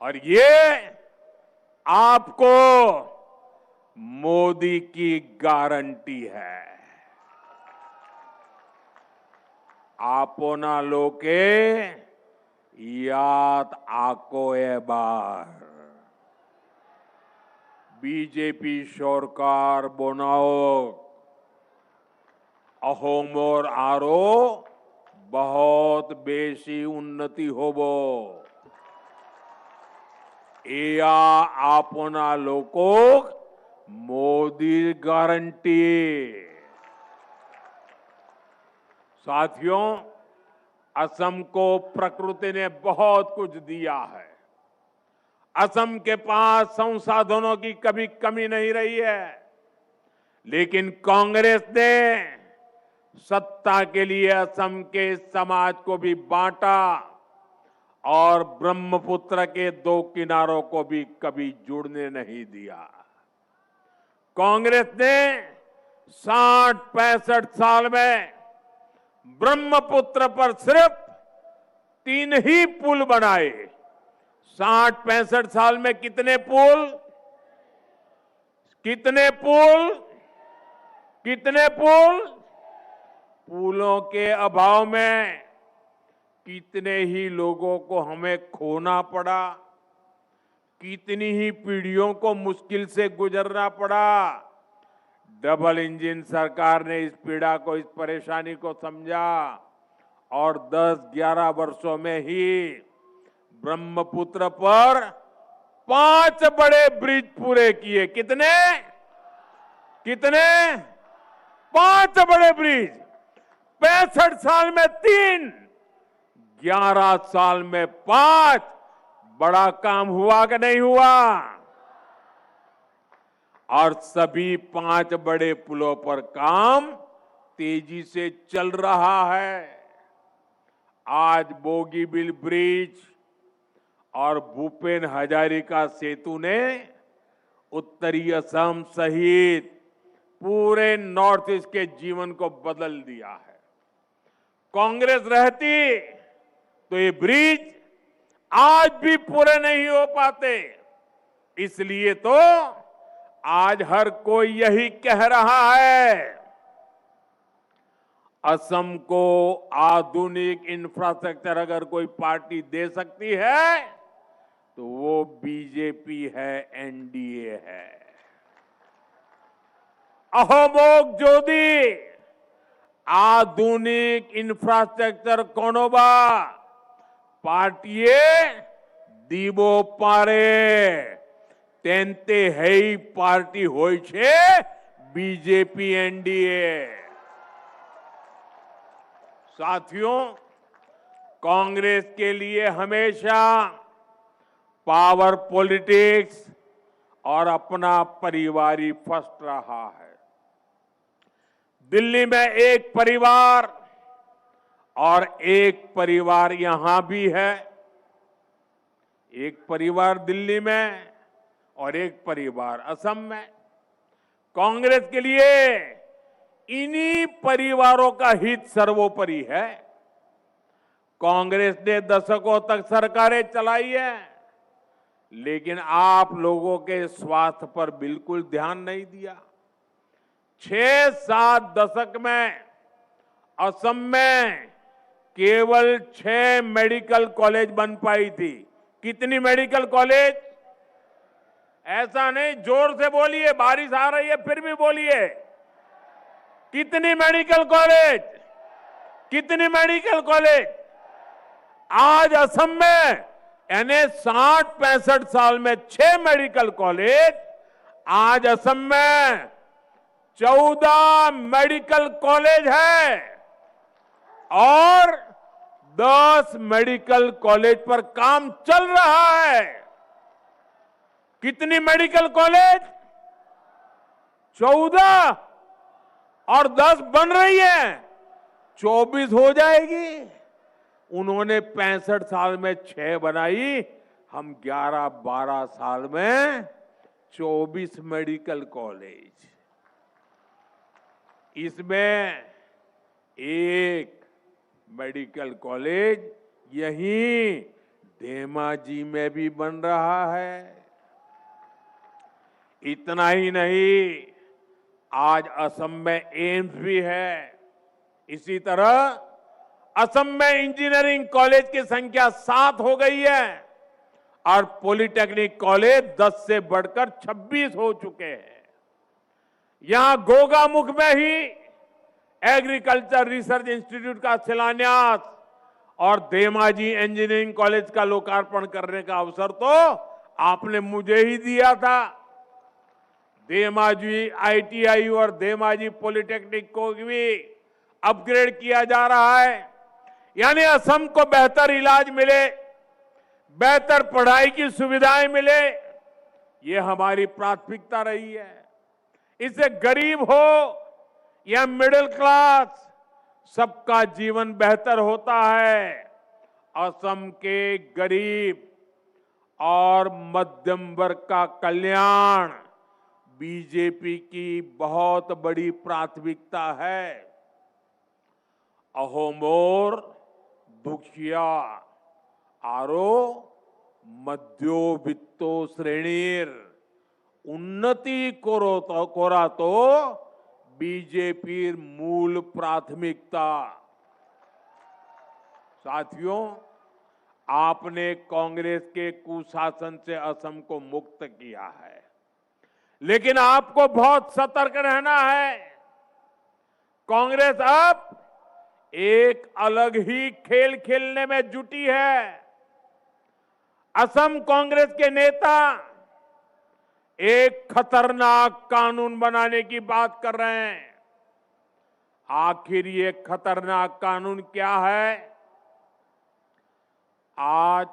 और ये आपको मोदी की गारंटी है। आपना लोके याद आको ए बार बीजेपी सरकार बनाओ अहोमोर आरो बहुत बेसी उन्नति होबो एया आपना लोकोक मोदी गारंटी। साथियों, असम को प्रकृति ने बहुत कुछ दिया है। असम के पास संसाधनों की कभी कमी नहीं रही है, लेकिन कांग्रेस ने सत्ता के लिए असम के समाज को भी बांटा और ब्रह्मपुत्र के दो किनारों को भी कभी जुड़ने नहीं दिया। कांग्रेस ने 60-65 साल में ब्रह्मपुत्र पर सिर्फ 3 ही पुल बनाए। 60-65 साल में कितने पुल? कितने पुल? कितने पुल? पुलों के अभाव में कितने ही लोगों को हमें खोना पड़ा, कितनी ही पीढ़ियों को मुश्किल से गुजरना पड़ा। डबल इंजन सरकार ने इस पीड़ा को, इस परेशानी को समझा और 10-11 वर्षों में ही ब्रह्मपुत्र पर 5 बड़े ब्रिज पूरे किए। कितने? कितने? 5 बड़े ब्रिज। 65 साल में 3, 11 साल में 5। बड़ा काम हुआ कि नहीं हुआ? और सभी 5 बड़े पुलों पर काम तेजी से चल रहा है। आज बोगीबील ब्रिज और भूपेन हजारिका सेतु ने उत्तरी असम सहित पूरे नॉर्थ ईस्ट के जीवन को बदल दिया है। कांग्रेस रहती तो ये ब्रिज आज भी पूरे नहीं हो पाते। इसलिए तो आज हर कोई यही कह रहा है, असम को आधुनिक इंफ्रास्ट्रक्चर अगर कोई पार्टी दे सकती है तो वो बीजेपी है, एनडीए है। अहोमोग जोदी आधुनिक इंफ्रास्ट्रक्चर कोनोबा पार्टीए दीबो पारे तेंते हेई पार्टी होय छे बीजेपी, एनडीए। साथियों, कांग्रेस के लिए हमेशा पावर पॉलिटिक्स और अपना परिवार फर्स्ट रहा है। दिल्ली में एक परिवार और एक परिवार यहां भी है। एक परिवार दिल्ली में और एक परिवार असम में। कांग्रेस के लिए इन्हीं परिवारों का हित सर्वोपरि है। कांग्रेस ने दशकों तक सरकारें चलाई है, लेकिन आप लोगों के स्वास्थ्य पर बिल्कुल ध्यान नहीं दिया। 6-7 दशक में असम में केवल 6 मेडिकल कॉलेज बन पाई थी। कितनी मेडिकल कॉलेज? ऐसा नहीं, जोर से बोलिए, बारिश आ रही है फिर भी बोलिए। कितनी मेडिकल कॉलेज? कितनी मेडिकल कॉलेज? आज असम में यानी 60-65 साल में 6 मेडिकल कॉलेज, आज असम में 14 मेडिकल कॉलेज है और 10 मेडिकल कॉलेज पर काम चल रहा है। कितनी मेडिकल कॉलेज? 14 और 10 बन रही है, 24 हो जाएगी। उन्होंने 65 साल में 6 बनाई, हम 11-12 साल में 24 मेडिकल कॉलेज। इसमें एक मेडिकल कॉलेज यहीं धेमाजी में भी बन रहा है। इतना ही नहीं, आज असम में एम्स भी है। इसी तरह असम में इंजीनियरिंग कॉलेज की संख्या 7 हो गई है और पॉलिटेक्निक कॉलेज 10 से बढ़कर 26 हो चुके हैं। यहां गोगामुख में ही एग्रीकल्चर रिसर्च इंस्टीट्यूट का शिलान्यास और धेमाजी इंजीनियरिंग कॉलेज का लोकार्पण करने का अवसर तो आपने मुझे ही दिया था। धेमाजी आईटीआई और धेमाजी पॉलिटेक्निक को भी अपग्रेड किया जा रहा है, यानी असम को बेहतर इलाज मिले, बेहतर पढ़ाई की सुविधाएं मिले, ये हमारी प्राथमिकता रही है। इससे गरीब हो या मिडिल क्लास, सबका जीवन बेहतर होता है। असम के गरीब और मध्यम वर्ग का कल्याण बीजेपी की बहुत बड़ी प्राथमिकता है। अहो मोर दुखिया आरो मध्योवित्तो श्रेणीर उन्नति कोरा तो बीजेपी मूल प्राथमिकता। साथियों, आपने कांग्रेस के कुशासन से असम को मुक्त किया है, लेकिन आपको बहुत सतर्क रहना है। कांग्रेस अब एक अलग ही खेल खेलने में जुटी है। असम कांग्रेस के नेता एक खतरनाक कानून बनाने की बात कर रहे हैं। आखिर ये खतरनाक कानून क्या है? आज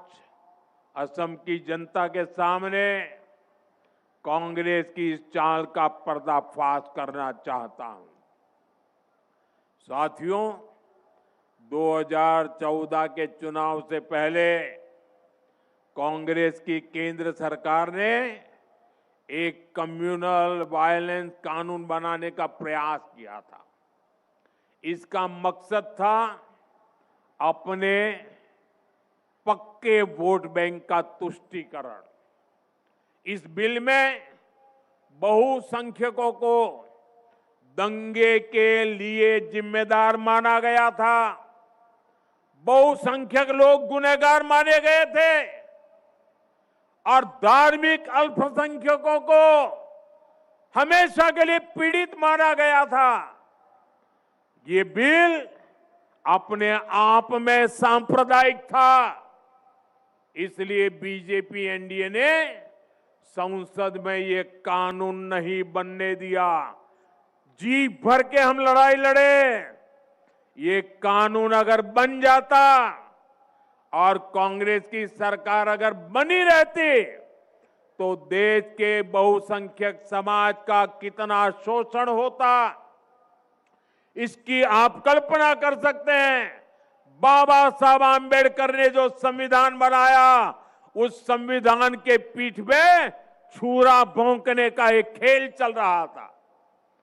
असम की जनता के सामने कांग्रेस की इस चाल का पर्दाफाश करना चाहता हूं। साथियों, 2014 के चुनाव से पहले कांग्रेस की केंद्र सरकार ने एक कम्युनल वायलेंस कानून बनाने का प्रयास किया था। इसका मकसद था अपने पक्के वोट बैंक का तुष्टीकरण। इस बिल में बहुसंख्यकों को दंगे के लिए जिम्मेदार माना गया था। बहुसंख्यक लोग गुनहगार माने गए थे और धार्मिक अल्पसंख्यकों को हमेशा के लिए पीड़ित माना गया था। ये बिल अपने आप में सांप्रदायिक था, इसलिए बीजेपी एनडीए ने संसद में ये कानून नहीं बनने दिया। जी भर के हम लड़ाई लड़े। ये कानून अगर बन जाता और कांग्रेस की सरकार अगर बनी रहती तो देश के बहुसंख्यक समाज का कितना शोषण होता, इसकी आप कल्पना कर सकते हैं। बाबा साहब आंबेडकर ने जो संविधान बनाया, उस संविधान के पीठ पे छुरा भोंकने का एक खेल चल रहा था।